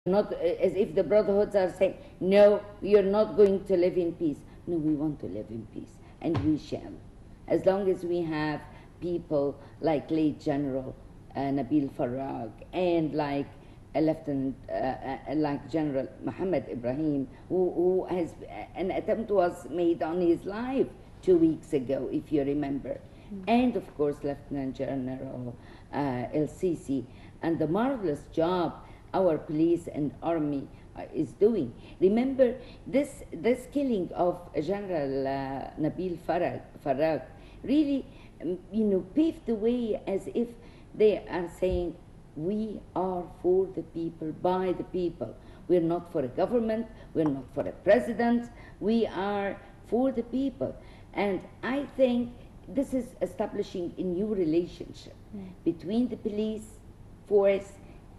Not as if the brotherhoods are saying, no, you're not going to live in peace. No, we want to live in peace, and we shall. As long as we have people like late General Nabil Farag and like Lieutenant, like General Muhammad Ibrahim, who has, an attempt was made on his life 2 weeks ago, if you remember. And of course, Lieutenant General El-Sisi, and the marvelous job our police and army is doing. Remember, this killing of General Nabil Farag really, paved the way, as if they are saying, we are for the people, by the people. We're not for a government, we're not for a president, we are for the people. And I think this is establishing a new relationship between the police force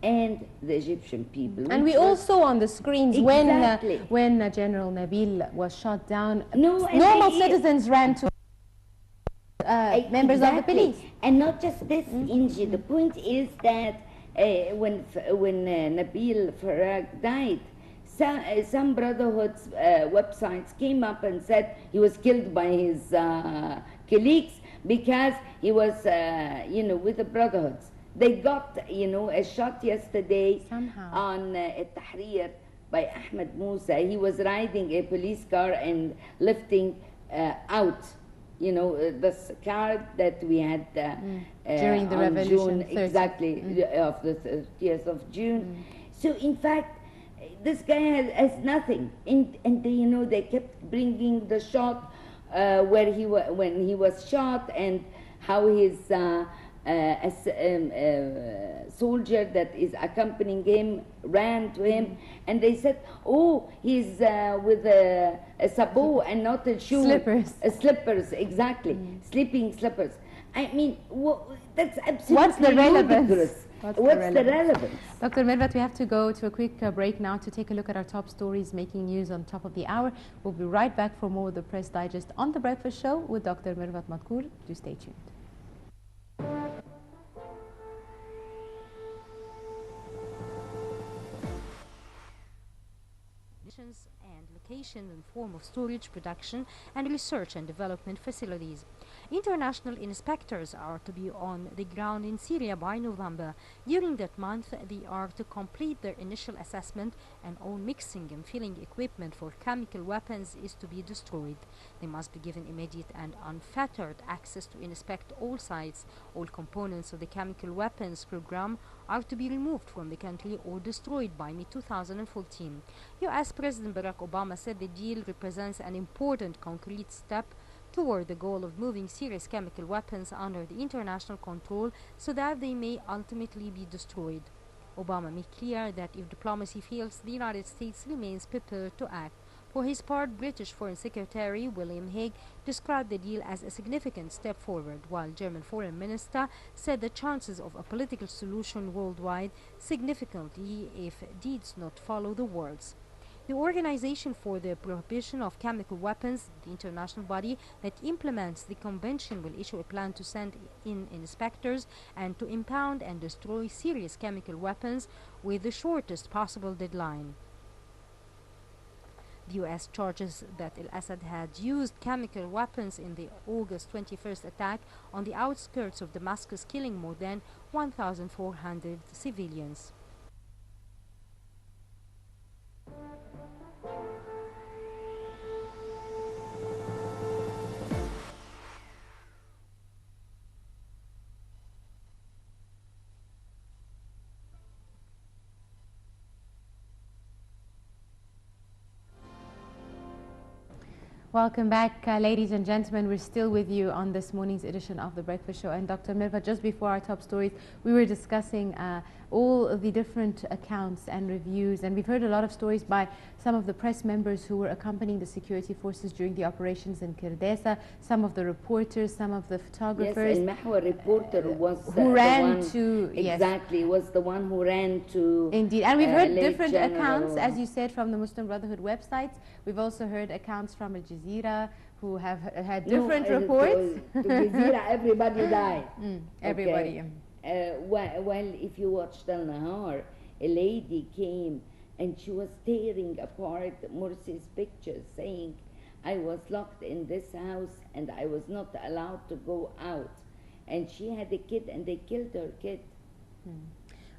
and the Egyptian people. And we also on the screens, exactly, when General Nabil was shot down, normal citizens ran to members of the police. And not just this, Inji, the point is that when Nabil Farag died, some brotherhoods websites came up and said he was killed by his colleagues because he was, with the brotherhoods. They got, a shot yesterday on Tahrir by Ahmed Musa. He was riding a police car and lifting out, this car that we had during the revolution, June, exactly, of the 30th of June. So in fact, this guy has nothing, and they kept bringing the shot when he was shot, and how his soldier that is accompanying him ran to him, and they said, oh, he's with a sabot and not a shoe. Slippers. Slippers, exactly. Sleeping slippers. I mean, that's absolutely What's the relevance? ludicrous. What's the relevance? Dr. Mervat, we have to go to a quick break now to take a look at our top stories making news on top of the hour. We'll be right back for more of the Press Digest on The Breakfast Show with Dr. Mervat Madkour. Do stay tuned. And location in form of storage, production and research and development facilities. International inspectors are to be on the ground in Syria by November. During that month, they are to complete their initial assessment, and all mixing and filling equipment for chemical weapons is to be destroyed. They must be given immediate and unfettered access to inspect all sites. All components of the chemical weapons program are to be removed from the country or destroyed by mid-2014. U.S. President Barack Obama said the deal represents an important concrete step toward the goal of moving serious chemical weapons under the international control so that they may ultimately be destroyed. Obama made clear that if diplomacy fails, the United States remains prepared to act. For his part, British Foreign Secretary William Hague described the deal as a significant step forward, while German Foreign Minister said the chances of a political solution worldwide significantly if deeds not follow the words. The Organization for the Prohibition of Chemical Weapons, the international body that implements the convention, will issue a plan to send in inspectors and to impound and destroy serious chemical weapons with the shortest possible deadline. The U.S. charges that al-Assad had used chemical weapons in the August 21st attack on the outskirts of Damascus, killing more than 1,400 civilians. Welcome back, ladies and gentlemen. We're still with you on this morning's edition of The Breakfast Show. And Dr. Mervat, just before our top stories, we were discussing all of the different accounts and reviews. And we've heard a lot of stories by some of the press members who were accompanying the security forces during the operations in Kirdesa, some of the reporters, some of the photographers. Yes, and Mahwa reporter was who ran to... Exactly, yes, was the one who ran to... Indeed, and we've heard different accounts, as you said, from the Muslim Brotherhood websites. We've also heard accounts from Al Jazeera, who have had different reports. To Jazeera, everybody died. Everybody. Well, if you watched Al Nahar, a lady came and she was tearing apart Morsi's pictures, saying, I was locked in this house and I was not allowed to go out. And she had a kid and they killed her kid.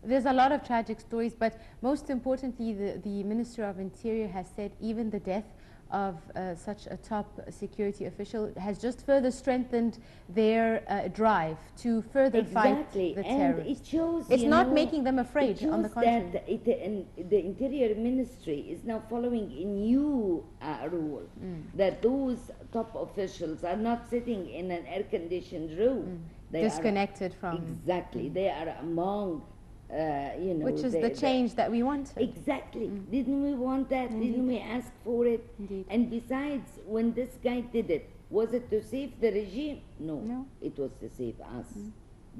There's a lot of tragic stories, but most importantly, the Minister of Interior has said even the death of such a top security official has just further strengthened their drive to further fight the terrorists. And it shows, it's not making them afraid, on the contrary. That the Interior Ministry is now following a new rule, that those top officials are not sitting in an air-conditioned room. They disconnected from... Exactly. They are among... you know, which is the change that we wanted. Exactly. Didn't we want that? Indeed. Didn't we ask for it? Indeed. And besides, when this guy did it, was it to save the regime? No. It was to save us.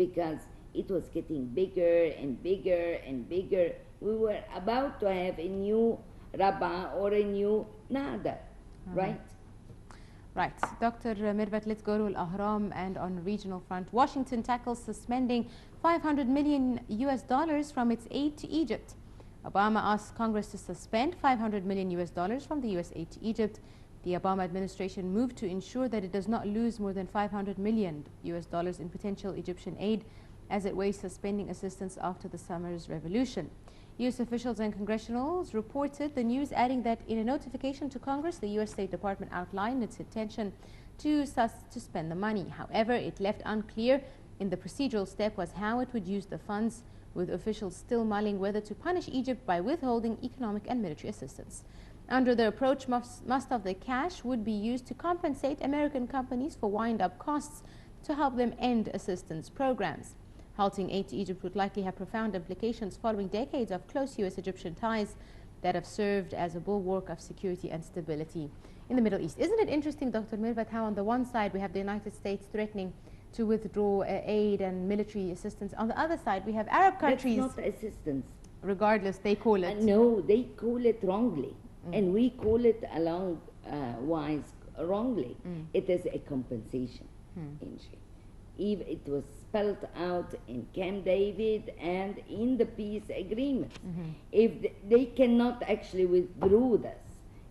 Because it was getting bigger and bigger and bigger. We were about to have a new Rabah or a new Nada, right? Right. Dr. Mervat, let's go to Al-Ahram, and on regional front, Washington tackles suspending $500 million from its aid to Egypt. Obama asks Congress to suspend $500 million from the U.S. aid to Egypt. The Obama administration moved to ensure that it does not lose more than $500 million in potential Egyptian aid as it weighs suspending assistance after the summer's revolution. U.S. officials and congressionals reported the news, adding that in a notification to Congress, the U.S. State Department outlined its intention to spend the money. However, it left unclear in the procedural step was how it would use the funds, with officials still mulling whether to punish Egypt by withholding economic and military assistance. Under the approach, most of the cash would be used to compensate American companies for wind-up costs to help them end assistance programs. Halting aid to Egypt would likely have profound implications following decades of close U.S.-Egyptian ties that have served as a bulwark of security and stability in the Middle East. Isn't it interesting, Dr. Mervat, how on the one side we have the United States threatening to withdraw aid and military assistance. On the other side, we have Arab countries... That's not assistance. Regardless, they call it... no, they call it wrongly. And we call it wise wrongly. It is a compensation. It was spelled out in Camp David and in the peace agreement. If they cannot actually withdraw this,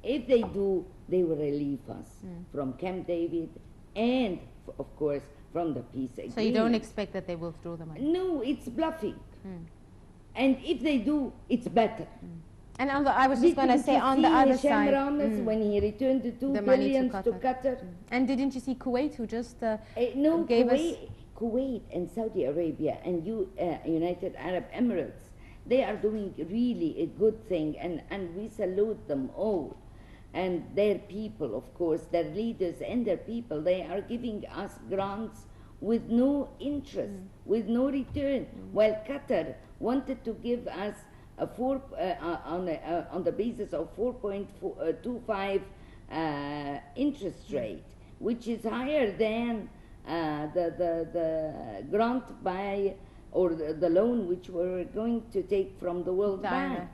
if they do, they will relieve us from Camp David and, of course, from the peace agreement. So you don't expect that they will withdraw the money? No, it's bluffing. And if they do, it's better. And on the, I was just going to say, on the other side, when he returned the $2 billion to Qatar. And didn't you see Kuwait, who just no, gave Kuwait and Saudi Arabia and United Arab Emirates, they are doing really a good thing, and we salute them all. And their people, of course, their leaders and their people, they are giving us grants with no interest, with no return, while Qatar wanted to give us a on the basis of 4.25 interest rate, which is higher than the grant by, or the loan which we're going to take from the World Bank.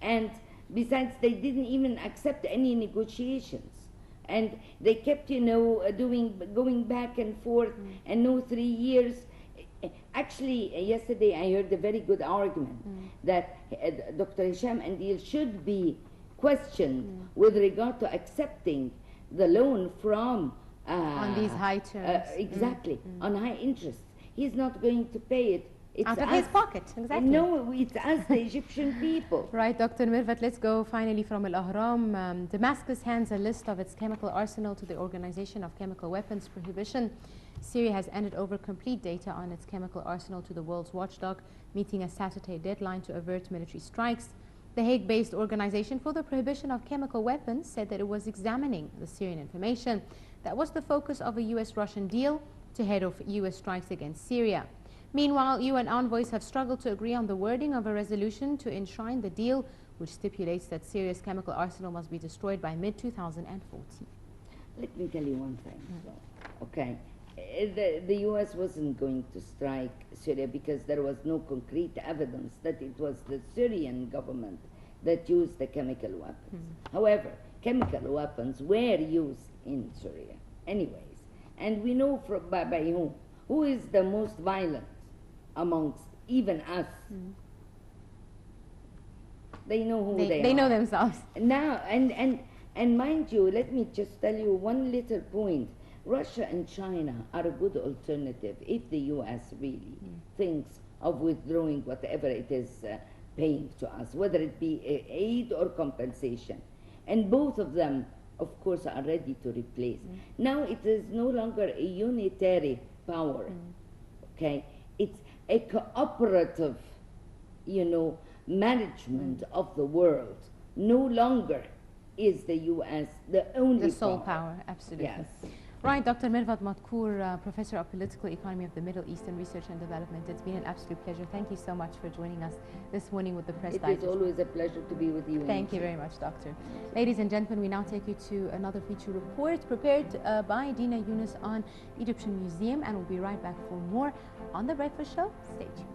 And besides, they didn't even accept any negotiations. And they kept, going back and forth, and no 3 years. Actually, yesterday I heard a very good argument that Dr. Hisham Andil should be questioned with regard to accepting the loan from... on these high terms. Exactly, on high interest. He's not going to pay it. It's out of his pocket, exactly. No, it's us, the Egyptian people. Right, Dr. Mervat, let's go finally from Al-Ahram. Damascus hands a list of its chemical arsenal to the Organization of Chemical Weapons Prohibition. Syria has handed over complete data on its chemical arsenal to the world's watchdog, meeting a Saturday deadline to avert military strikes. The Hague-based Organization for the Prohibition of Chemical Weapons said that it was examining the Syrian information that was the focus of a U.S.-Russian deal to head off U.S. strikes against Syria. Meanwhile, UN envoys have struggled to agree on the wording of a resolution to enshrine the deal, which stipulates that Syria's chemical arsenal must be destroyed by mid-2014. Let me tell you one thing. Okay, the U.S. wasn't going to strike Syria because there was no concrete evidence that it was the Syrian government that used the chemical weapons. However, chemical weapons were used in Syria anyways. And we know by whom. Who is the most violent amongst even us? They know who they are. They know themselves. Now, and mind you, let me just tell you one little point. Russia and China are a good alternative if the U.S. really thinks of withdrawing whatever it is paying to us, whether it be aid or compensation. And both of them, of course, are ready to replace. Now it is no longer a unitary power, okay? It's a cooperative, you know, management of the world. No longer is the U.S. the only The sole power, absolutely. Yes. Right, Dr. Mervat Madkour, Professor of Political Economy of the Middle Eastern Research and Development. It's been an absolute pleasure. Thank you so much for joining us this morning with the Press Digest. It is always a pleasure to be with you. Thank you very much, Doctor. Ladies and gentlemen, we now take you to another feature report prepared by Dina Yunus on Egyptian Museum, and we'll be right back for more on The Breakfast Show. Stay tuned.